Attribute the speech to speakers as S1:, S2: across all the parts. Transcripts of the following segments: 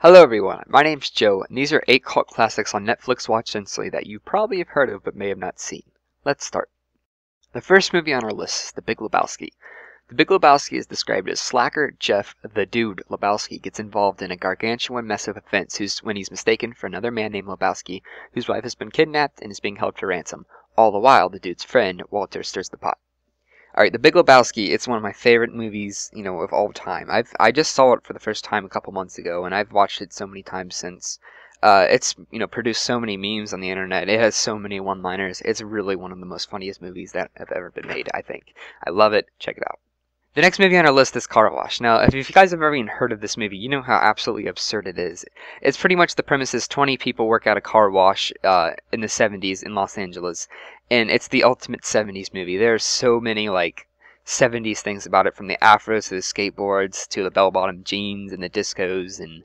S1: Hello everyone, my name's Joe, and these are 8 cult classics on Netflix Watch Instantly that you probably have heard of but may have not seen. Let's start. The first movie on our list is The Big Lebowski. The Big Lebowski is described as slacker Jeff the Dude Lebowski gets involved in a gargantuan mess of offense when he's mistaken for another man named Lebowski whose wife has been kidnapped and is being held to ransom. All the while, the dude's friend, Walter, stirs the pot. Alright, The Big Lebowski, it's one of my favorite movies, of all time. I just saw it for the first time a couple months ago, and I've watched it so many times since. It's, produced so many memes on the internet. It has so many one-liners. It's really one of the most funniest movies that have ever been made, I think. I love it. Check it out. The next movie on our list is Car Wash. Now, if you guys have ever even heard of this movie, you know how absolutely absurd it is. It's pretty much the premise is 20 people work at a car wash in the 70s in Los Angeles, and it's the ultimate 70s movie. There are so many, 70s things about it, from the afros to the skateboards to the bell-bottom jeans and the discos, and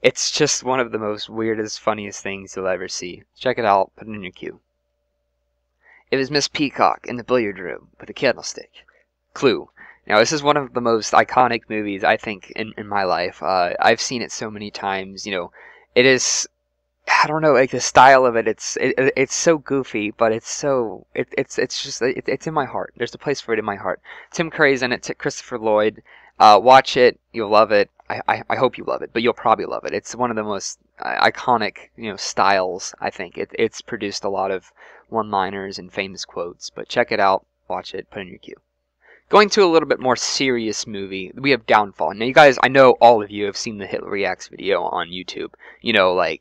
S1: it's just one of the most weirdest, funniest things you'll ever see. Check it out. Put it in your queue. It was Miss Peacock in the billiard room with a candlestick. Clue. Now, this is one of the most iconic movies, I think, in my life. I've seen it so many times. It is, I don't know, the style of it. It's so goofy, but it's in my heart. There's a place for it in my heart. Tim Curry's in it. Christopher Lloyd. Watch it. You'll love it. I hope you love it, but you'll probably love it. It's one of the most iconic, styles. I think it's produced a lot of one-liners and famous quotes. But check it out. Watch it. Put it in your queue. Going to a little bit more serious movie, we have Downfall. Now, you guys, I know all of you have seen the Hitler Reacts video on YouTube.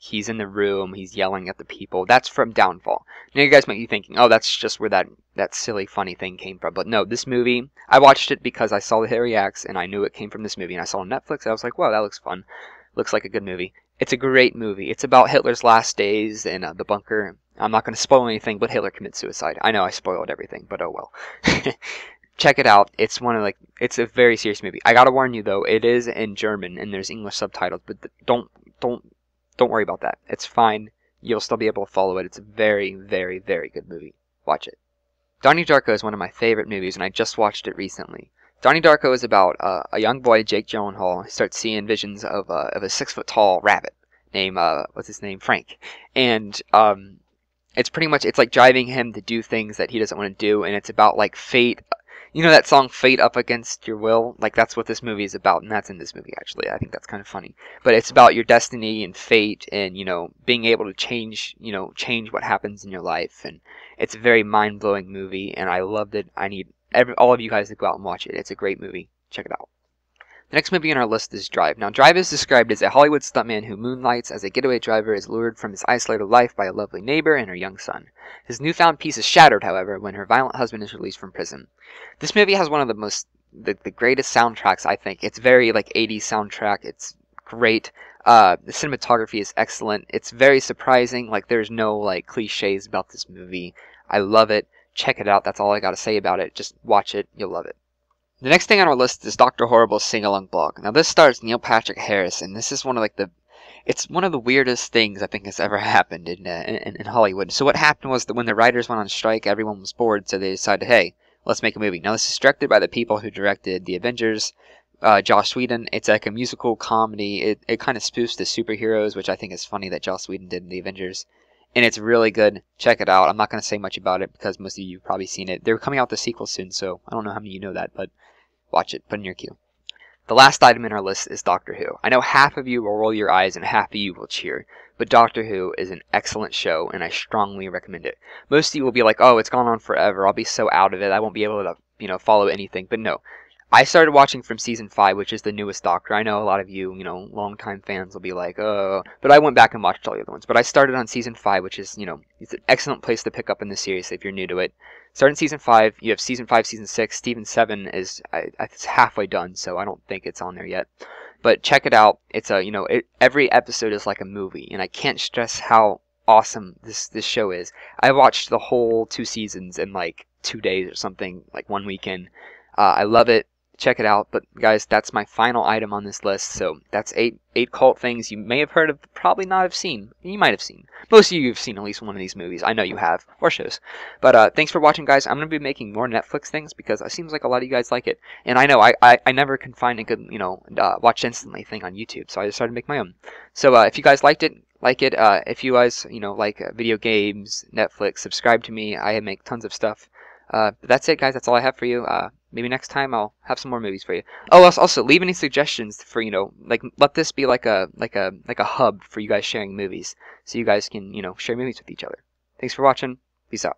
S1: He's in the room, he's yelling at the people. That's from Downfall. Now, you guys might be thinking, oh, that's just where that silly, funny thing came from. But no, this movie, I watched it because I saw the Hitler Reacts, and I knew it came from this movie. And I saw it on Netflix, and I was like, wow, that looks fun. Looks like a good movie. It's a great movie. It's about Hitler's last days in the bunker. I'm not going to spoil anything, but Hitler commits suicide. I know I spoiled everything, but oh well. Check it out. It's it's a very serious movie. I gotta warn you though, it is in German and there's English subtitles, but don't worry about that. It's fine. You'll still be able to follow it. It's a very, very, very good movie. Watch it. Donnie Darko is one of my favorite movies, and I just watched it recently. Donnie Darko is about a young boy, Jake Gyllenhaal, who starts seeing visions of a 6-foot-tall rabbit named what's his name, Frank, and it's pretty much, it's like driving him to do things that he doesn't want to do, and it's about fate. You know that song, Fate Up Against Your Will? That's what this movie is about, and that's in this movie, actually. I think that's kind of funny. But it's about your destiny and fate and, being able to change what happens in your life. And it's a very mind-blowing movie, and I loved it. I need all of you guys to go out and watch it. It's a great movie. Check it out. The next movie on our list is Drive. Now, Drive is described as a Hollywood stuntman who moonlights as a getaway driver is lured from his isolated life by a lovely neighbor and her young son. His newfound peace is shattered, however, when her violent husband is released from prison. This movie has one of the greatest soundtracks, I think. It's very, 80s soundtrack. It's great. The cinematography is excellent. It's very surprising. There's no, cliches about this movie. I love it. Check it out. That's all I gotta say about it. Just watch it. You'll love it. The next thing on our list is Dr. Horrible's Sing-Along Blog. Now, this stars Neil Patrick Harris, and this is one of it's one of the weirdest things I think has ever happened in Hollywood. So what happened was that when the writers went on strike, everyone was bored, so they decided, hey, let's make a movie. Now, this is directed by the people who directed The Avengers, Joss Whedon. It's like a musical comedy. It kind of spoofs the superheroes, which I think is funny that Joss Whedon did in The Avengers. And it's really good. Check it out. I'm not going to say much about it because most of you have probably seen it. They're coming out with a sequel soon, so I don't know how many of you know that, but watch it. Put it in your queue. The last item in our list is Doctor Who. I know half of you will roll your eyes and half of you will cheer, but Doctor Who is an excellent show, and I strongly recommend it. Most of you will be like, oh, it's gone on forever. I'll be so out of it. I won't be able to, follow anything. But no. I started watching from Season 5, which is the newest Doctor. I know a lot of you, longtime fans will be like, oh, but I went back and watched all the other ones. But I started on Season 5, which is, it's an excellent place to pick up in the series if you're new to it. Start in Season 5, you have Season 5, Season 6, Season 7 is it's halfway done, so I don't think it's on there yet. But check it out. It's every episode is like a movie, and I can't stress how awesome this show is. I watched the whole 2 seasons in 2 days or something, one weekend. I love it. check it out. But guys, that's my final item on this list. So that's eight cult things you may have heard of, probably not have seen. You might have seen. Most of you have seen at least one of these movies. I know you have, or shows. But thanks for watching, guys. I'm going to be making more Netflix things because it seems like a lot of you guys like it. And I know I never can find a good, watch instantly thing on YouTube, so I decided to make my own. So if you guys liked it, if you guys, like video games, Netflix, subscribe to me. I make tons of stuff. But that's it, guys. That's all I have for you. Maybe next time I'll have some more movies for you. Oh, also leave any suggestions for, let this be like a hub for you guys sharing movies, so you guys can, share movies with each other. Thanks for watching. Peace out.